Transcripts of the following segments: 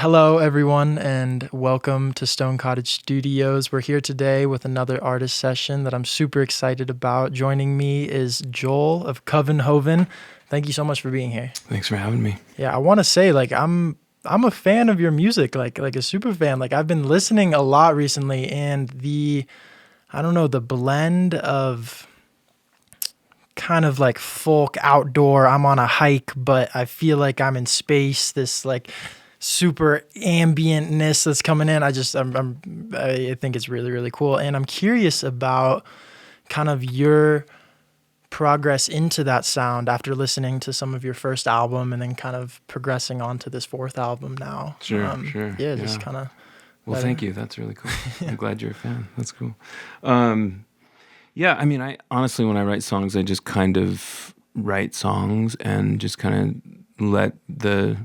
Hello, everyone, and welcome to Stone Cottage Studios. We're here today with another artist session that I'm super excited about. Joining me is Joel of Covenhoven. Thank you so much for being here. Thanks for having me. Yeah, I want to say, I'm a fan of your music, like a super fan. Like I've been listening a lot recently, and the blend of kind of like folk outdoor. I'm on a hike, but I feel like I'm in space. This like super ambientness that's coming in. I think it's really, really cool. And I'm curious about kind of your progress into that sound after listening to some of your first album and then kind of progressing on to this fourth album now. Sure. Yeah, just kind of. Well, thank you. That's really cool. Yeah. I'm glad you're a fan. That's cool. Yeah, I mean, I honestly, when I write songs, I just kind of write songs and just kind of let the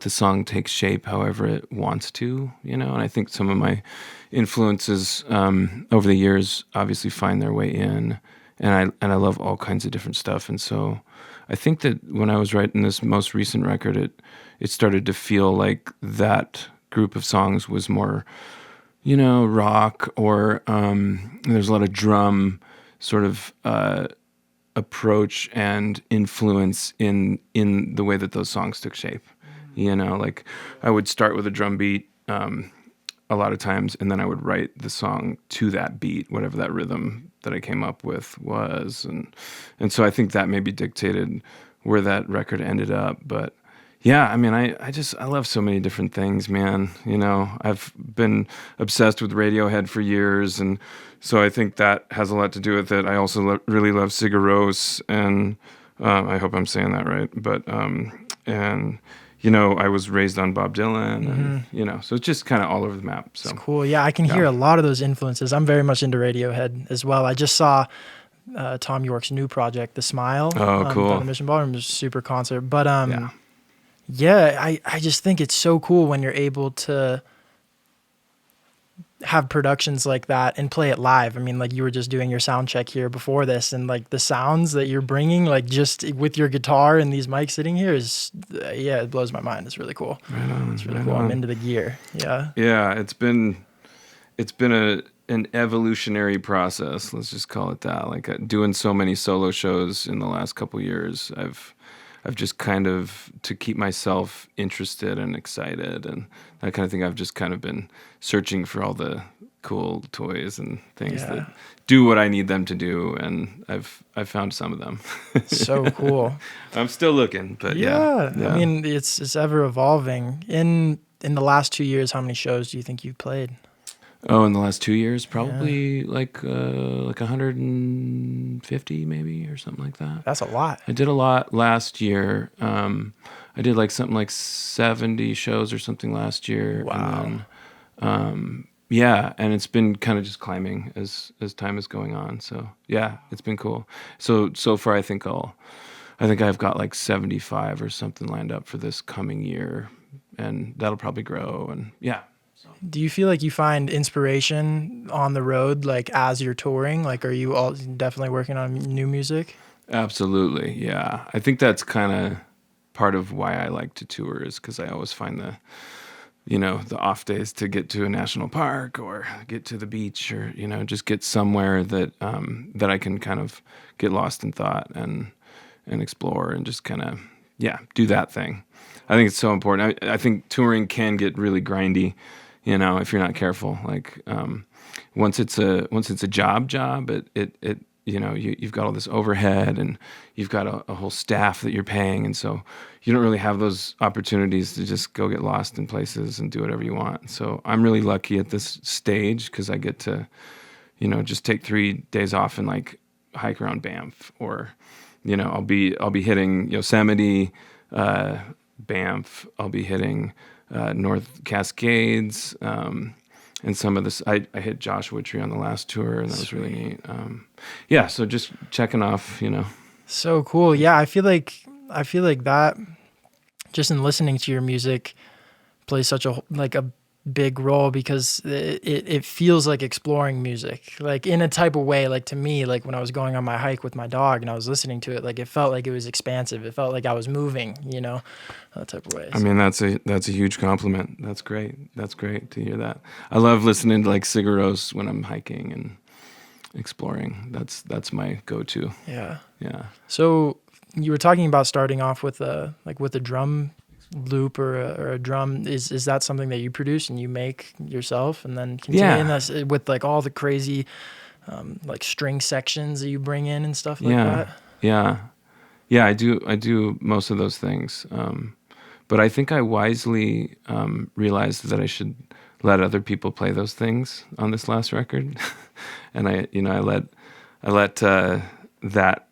song take shape however it wants to, And I think some of my influences over the years obviously find their way in, and I love all kinds of different stuff. And so I think that when I was writing this most recent record, it started to feel like that group of songs was more, rock, or there's a lot of drum sort of approach and influence in the way that those songs took shape. Like I would start with a drum beat a lot of times, and then I would write the song to that beat, whatever that rhythm that I came up with was, and so I think that maybe dictated where that record ended up. But yeah, I mean, I love so many different things, man. I've been obsessed with Radiohead for years, and so I think that has a lot to do with it. I also really love Sigur Rós, and I hope I'm saying that right. But and I was raised on Bob Dylan, and so it's just kind of all over the map. So It's cool. Yeah, I can hear a lot of those influences. I'm very much into Radiohead as well. I just saw Tom York's new project, The Smile. Oh, cool. Down the Mission Ballroom. It was a super concert. But yeah, I just think it's so cool when you're able to have productions like that and play it live. I mean, like you were just doing your sound check here before this, and like the sounds that you're bringing, like just with your guitar and these mics sitting here is, it blows my mind. It's really cool. Right on, it's really right cool. on. I'm into the gear. Yeah. Yeah, it's been an evolutionary process. Let's just call it that. Like doing so many solo shows in the last couple years, I've just kind of, to keep myself interested and excited and that kind of thing, I've just kind of been searching for all the cool toys and things that do what I need them to do, and I've found some of them. So cool. I'm still looking, but yeah. I mean, it's ever evolving. In the last 2 years, how many shows do you think you've played? Oh, in the last 2 years, probably like 150 maybe, or something like that. That's a lot. I did a lot last year. I did like something like 70 shows or something last year. Wow. And then, and it's been kind of just climbing as time is going on. So yeah, it's been cool. So far, I think I've got like 75 or something lined up for this coming year, and that'll probably grow. And yeah. Do you feel like you find inspiration on the road, like as you're touring? Like, are you all definitely working on new music? Absolutely, yeah. I think that's kind of part of why I like to tour, is because I always find the off days to get to a national park or get to the beach, or just get somewhere that I can kind of get lost in thought and explore and just kind of do that thing. I think it's so important. I think touring can get really grindy, if you're not careful. Like once it's a job, you've got all this overhead, and you've got a whole staff that you're paying, and so you don't really have those opportunities to just go get lost in places and do whatever you want. So I'm really lucky at this stage because I get to, just take 3 days off and like hike around Banff, or I'll be hitting Yosemite, Banff. I'll be hitting North Cascades, and some of this. I hit Joshua Tree on the last tour, and that was really neat. So just checking off, So cool. Yeah, I feel like that, just in listening to your music, plays such a big role because it feels like exploring music, like in a type of way. Like to me, like when I was going on my hike with my dog and I was listening to it, like it felt like it was expansive. It felt like I was moving, that type of way. I mean, that's a huge compliment. That's great. That's great to hear that. I love listening to like Sigur when I'm hiking and exploring. That's my go-to. Yeah. Yeah. So you were talking about starting off with a drum loop or a drum. Is that something that you produce and you make yourself, and then continuing this with like all the crazy like string sections that you bring in and stuff like that? Yeah. I do most of those things, but I think I wisely realized that I should let other people play those things on this last record, and I let that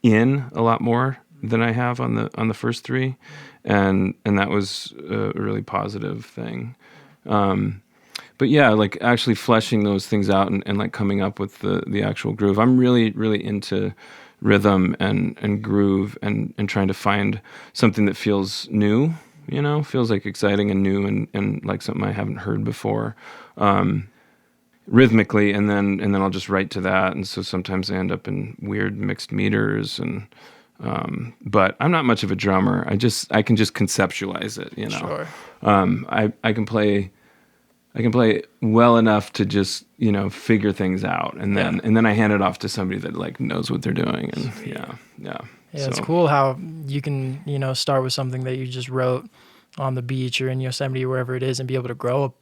in a lot more than I have on the first three, and that was a really positive thing. But yeah, like actually fleshing those things out and like coming up with the actual groove. I'm really, really into rhythm and groove and trying to find something that feels new, feels like exciting and new and like something I haven't heard before. Rhythmically, and then I'll just write to that, and so sometimes I end up in weird mixed meters, and but I'm not much of a drummer. I can just conceptualize it, Sure. I can play well enough to just figure things out, and then I hand it off to somebody that like knows what they're doing, and yeah. Yeah, it's cool how you can start with something that you just wrote on the beach or in Yosemite or wherever it is, and be able to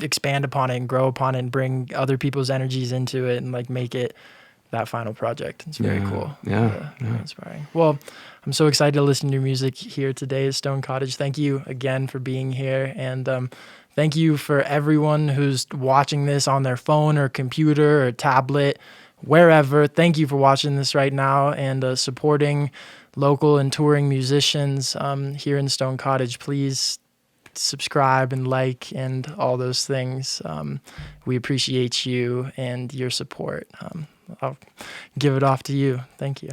expand upon it and grow upon it and bring other people's energies into it and like make it that final project. It's very cool. Yeah. Inspiring. Well, I'm so excited to listen to your music here today at Stone Cottage. Thank you again for being here, and thank you for everyone who's watching this on their phone or computer or tablet, wherever. Thank you for watching this right now and supporting local and touring musicians here in Stone Cottage. Please subscribe and like and all those things. We appreciate you and your support. I'll give it off to you. Thank you.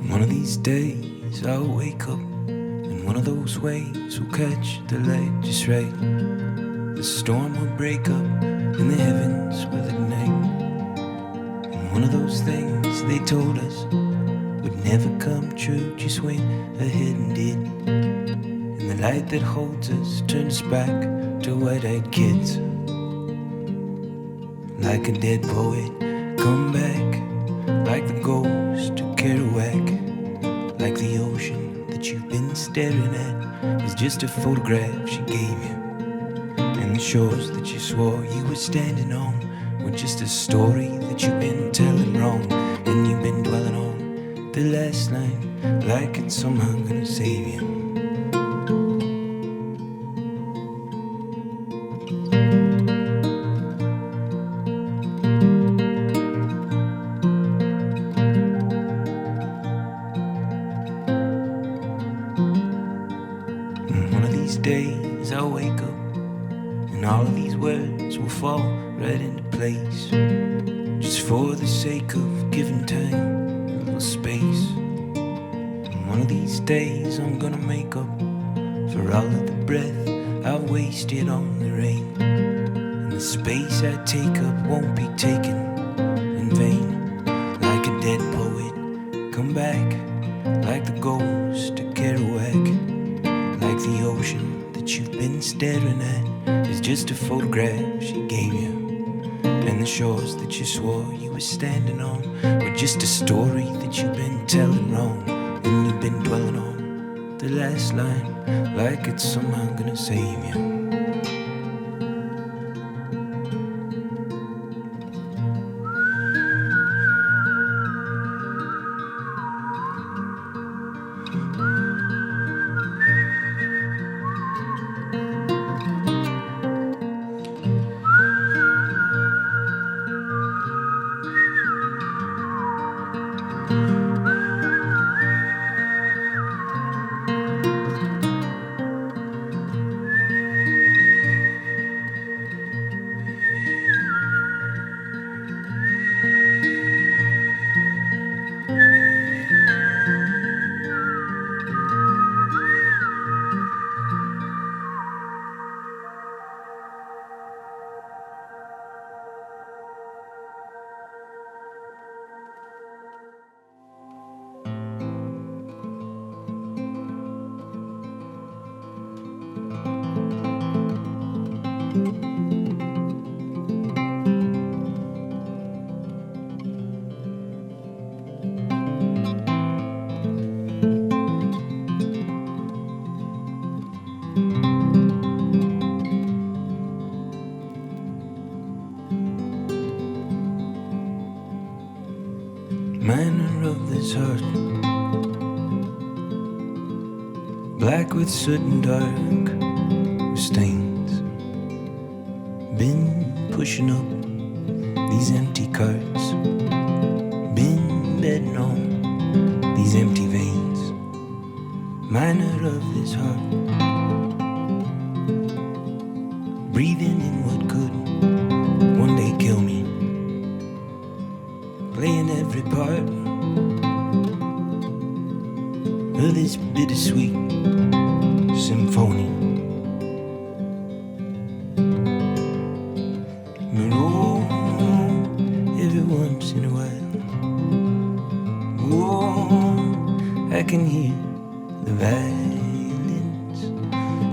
One of these days I'll wake up and one of those waves will catch the light just right. The storm will break up and the heavens will ignite. And one of those things they told us would never come true just went ahead and did. And the light that holds us turns back to wide-eyed kids. Like a dead poet, come back. Like the ghost of Kerouac. Like the ocean that you've been staring at is just a photograph she gave you. And the shores that you swore you were standing on were just a story that you've been telling wrong. And you've been dwelling on the last line like it's somehow gonna save you. Days I'll wake up and all of these words will fall right into place, just for the sake of giving time a little space. And one of these days I'm gonna make up for all of the breath I've wasted on the rain, and the space I take up won't be taken in vain. Like a dead poet, come back. Like the ghost of Kerouac. Like the ocean that you've been staring at is just a photograph she gave you. And the shores that you swore you were standing on were just a story that you've been telling wrong. And you've been dwelling on the last line like it's somehow gonna save you. manner of this heart, black with soot and dark with stains. Been pushing up these empty carts, been betting on these empty veins, manner of this heart, breathing in what could one day kill me, playing every part of this bittersweet symphony. But oh, every once in a while, oh, I can hear the violins.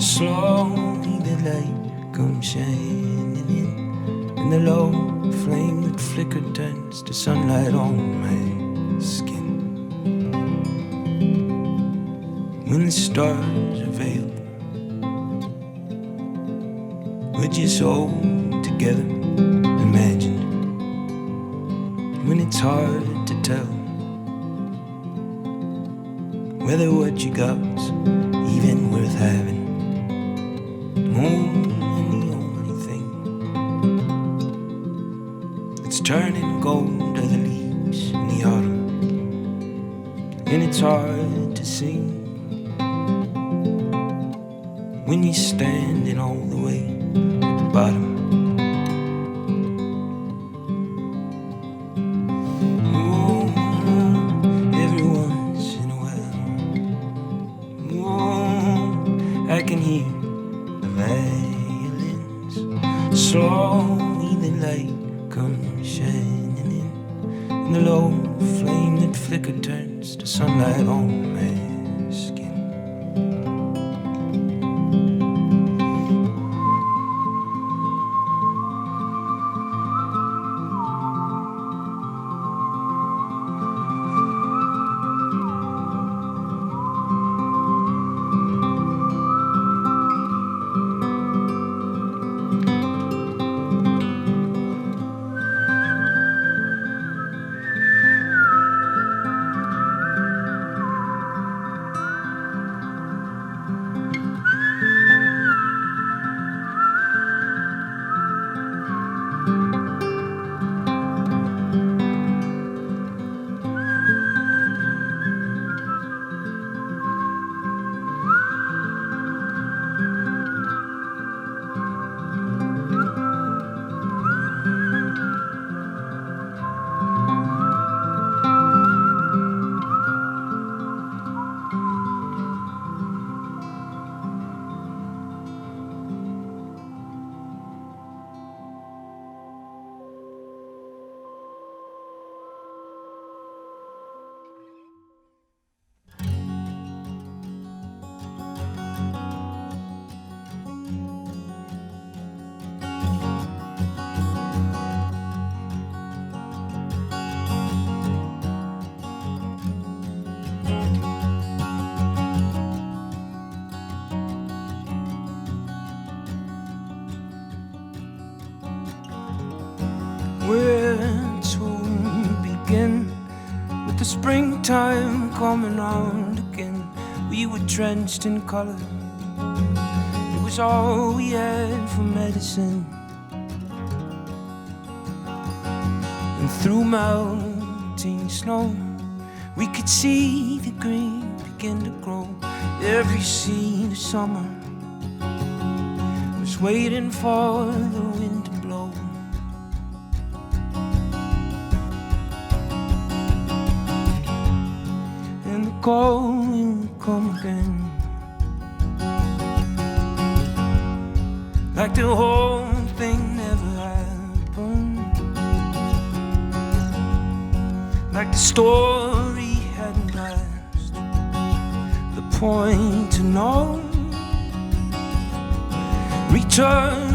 Slowly the light comes shining in, and the low flame that flickered turns to sunlight on my skin. When the stars are veiled, we're just all together, imagined. When it's hard to tell whether what you got's even worth having. More than the only thing that's turning gold are the leaves in the autumn, and it's hard to see when you're standing all the way at the bottom. Oh, every once in a while, oh, I can hear the violins. Slowly the light comes shining in, and the low flame that flickered turns to sunlight on my skin. Where to begin with the springtime coming round again? We were drenched in color, it was all we had for medicine. And through melting snow, we could see the green begin to grow. Every seed of summer was waiting for the wind to blow. And the cold will come again, like the whole thing never happened, like the story hadn't passed the point to no return.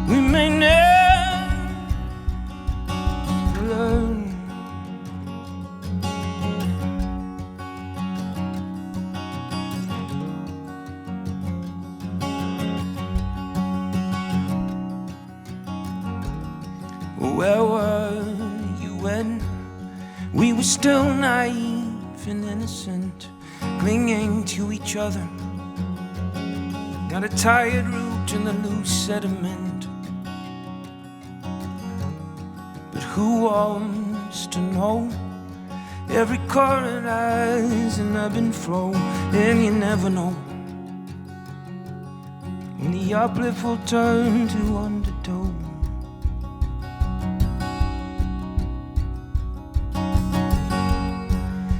We may never learn. where were you when we were still naive and innocent, clinging to each other? Got a tired root in the loose sediment. But who wants to know? Every chord has an ebb and flow, and you never know when the uplift will turn to undertow.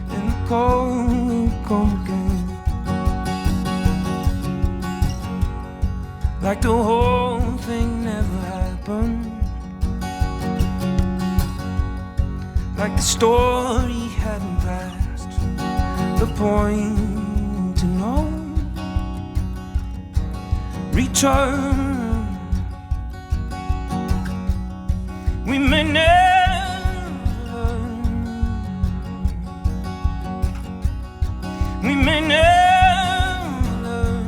And the cold will come again, like the whole thing never happened, like the story hadn't passed the point to know return. We may never learn. We may never learn.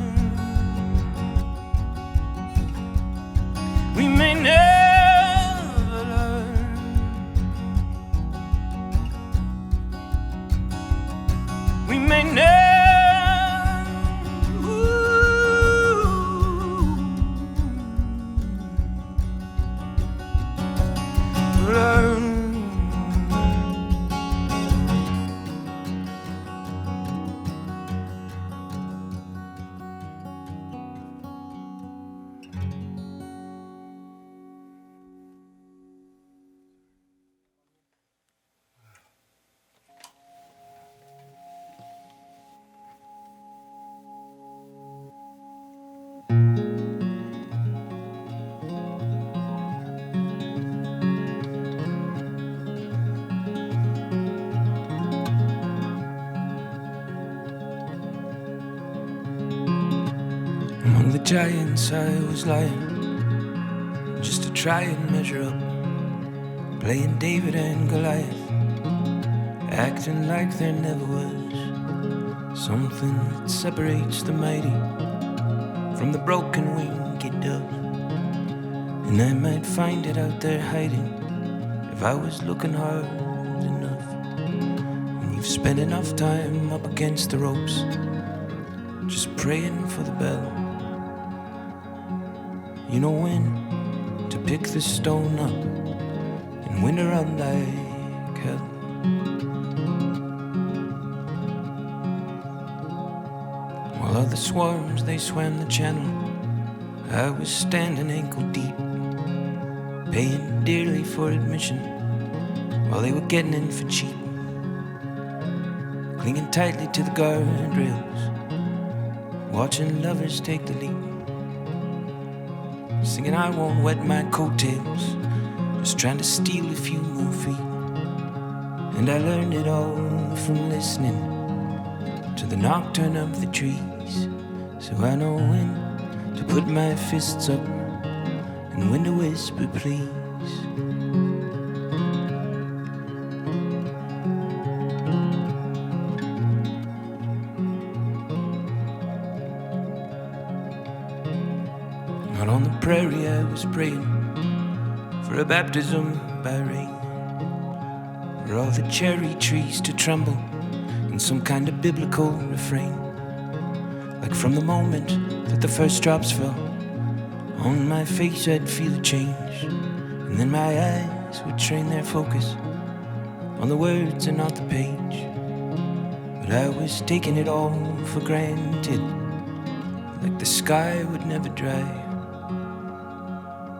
We may never learn. We may never learn. Among the giants I was lying, just to try and measure up, playing David and Goliath, acting like there never was something that separates the mighty from the broken winged dove. And I might find it out there hiding if I was looking hard enough. When you've spent enough time up against the ropes, just praying for the bell, you know when to pick the stone up and when to run like hell. While other swarms, they swam the channel, I was standing ankle deep, paying dearly for admission while they were getting in for cheap, clinging tightly to the guardrails, watching lovers take the leap, singing I won't wet my coattails, just trying to steal a few more feet. And I learned it all from listening to the nocturne of the trees, so I know when to put my fists up and when to whisper please. Out on the prairie I was praying for a baptism by rain, for all the cherry trees to tremble in some kind of biblical refrain, like from the moment that the first drops fell on my face I'd feel a change, and then my eyes would train their focus on the words and not the page. But I was taking it all for granted, like the sky would never dry.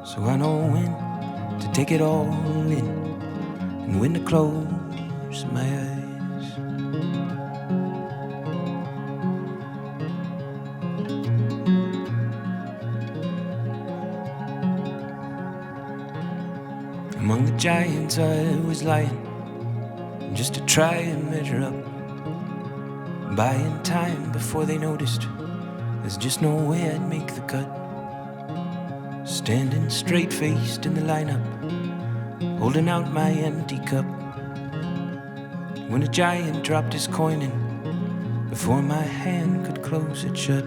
So I know when to take it all in and when to close my eyes. Among the giants I was lying, just to try and measure up, buying time before they noticed there's just no way I'd make the cut. Standing straight-faced in the lineup, holding out my empty cup, when a giant dropped his coin in before my hand could close it shut.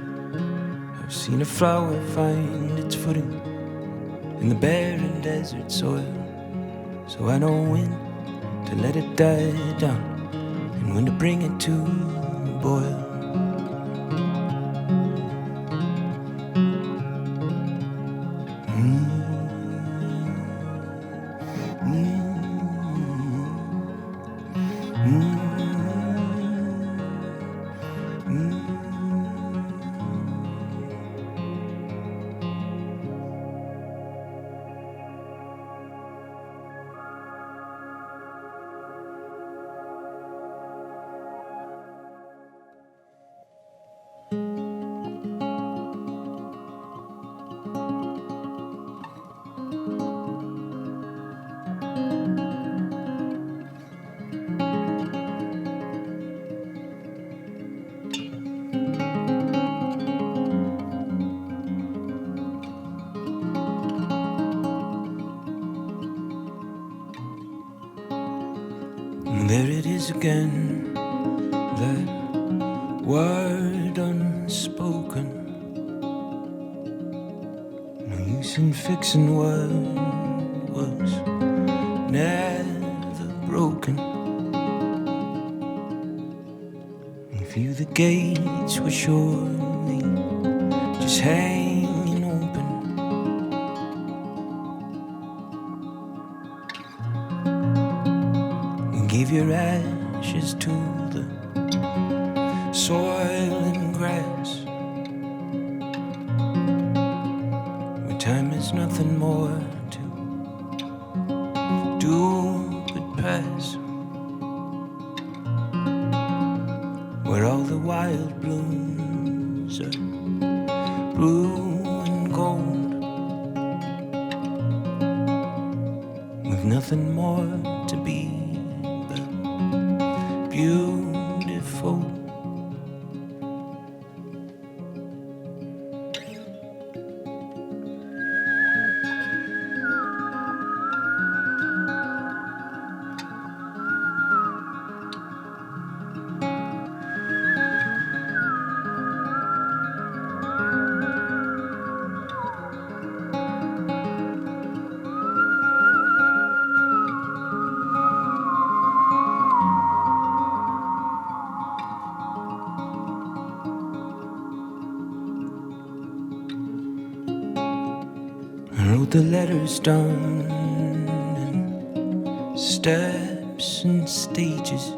I've seen a flower find its footing in the barren desert soil, so I know when to let it die down and when to bring it to a boil. There it is again, that word unspoken. No use in fixing what was never broken. If you the gates were surely just hanging open, give your ashes to the soil and grass, where time is nothing more to do but pass, where all the wild blooms are blue and gold, with nothing more to be beautiful. I wrote the letters down in steps and stages.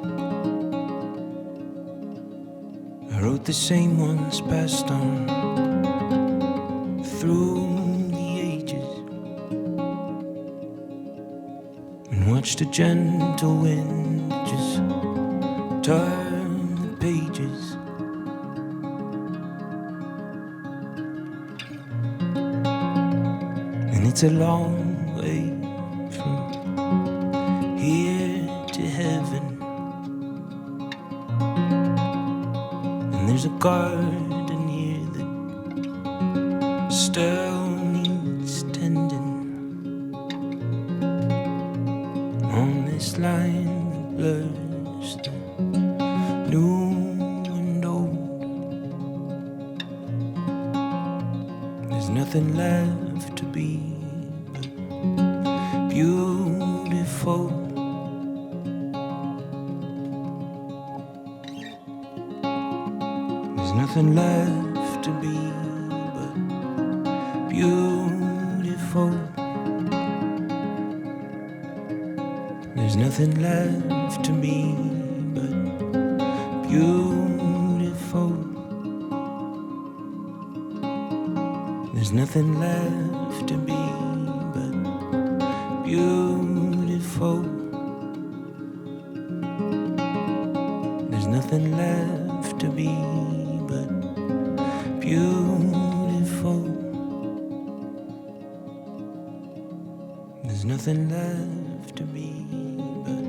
I wrote the same ones passed on through the ages, and watched a gentle wind just turn the pages. It's a long way from here to heaven, and there's a garden here that still needs tending. On this line that blurs the new and old, there's nothing left to be beautiful. There's nothing left to be but beautiful. There's nothing left to be but beautiful. There's nothing left to be beautiful. There's nothing left to be but beautiful. There's nothing left to be but